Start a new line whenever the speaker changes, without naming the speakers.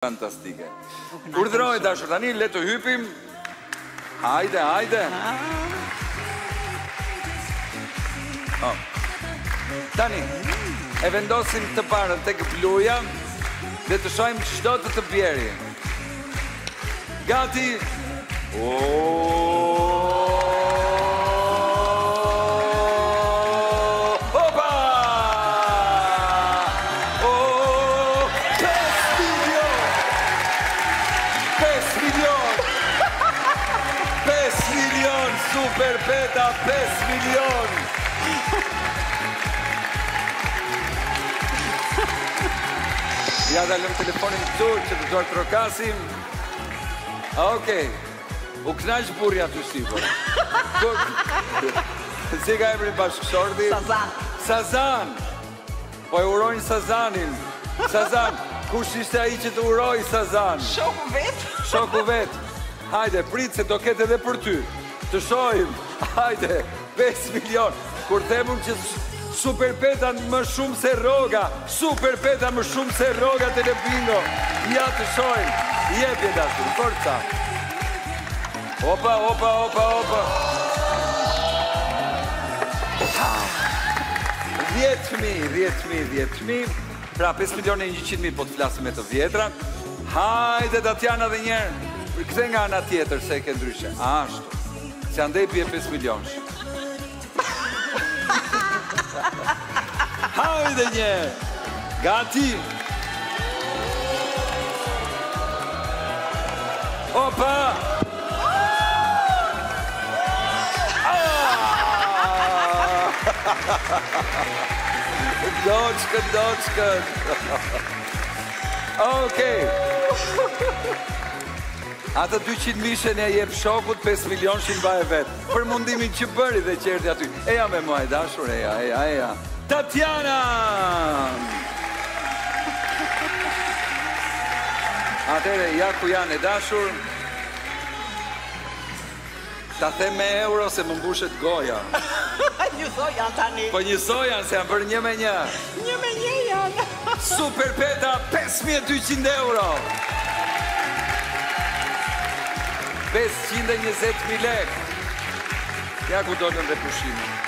Fantastike. Urdhëroj dashur tani, le të hypim. Hajde, hajde. Tani, e vendosim të parën tek bluja dhe të shohim çdo të bjeri. Gati. Super Peta, 5 milion! Ja dalëm telefonin këtu që të duar të rokasim. Okej. U knaq burja të sipër. Si ka emri bashkëshorti?
Sazan.
Sazan! Po e urojnë Sazanin. Sazan, kush ishte ai që të uroj Sazan?
Shoku vet.
Shoku vet. Hajde, prit se do ketë edhe për ty. Të shojmë, hajde, 5 milion. Kur themun që Super Peta më shumë se roga, Super Peta më shumë se roga të në bingo. Ja të shojmë, jepje dashur, forca. Opa, opa, opa, opa. 10.000. Pra 5 milion e 100.000 po të flasim e të vjetra. Hajde, Tatjana dhe njerë. Këthe nga ana tjetër se e ke ndryshe. Ashtu. Se andej pje 5 milion. Hajde një. Gati. Opa. Doçkën. Okej. Atë 200.000 e jep shokut, 5 milion shin ba e vetë. Për mundimin që bëri dhe qerti aty. Eja me mua e dashur, eja. Tatjana! Atere, ja ku janë e dashur. Ta them me euro se më mbushet goja.
Njësoj janë tani.
Po njësoj janë se janë bërë 1 me 1.
1 me 1 janë.
Super Peta, 5.200 euro. 520.000 lek. Ja ku do në dhe pushimin.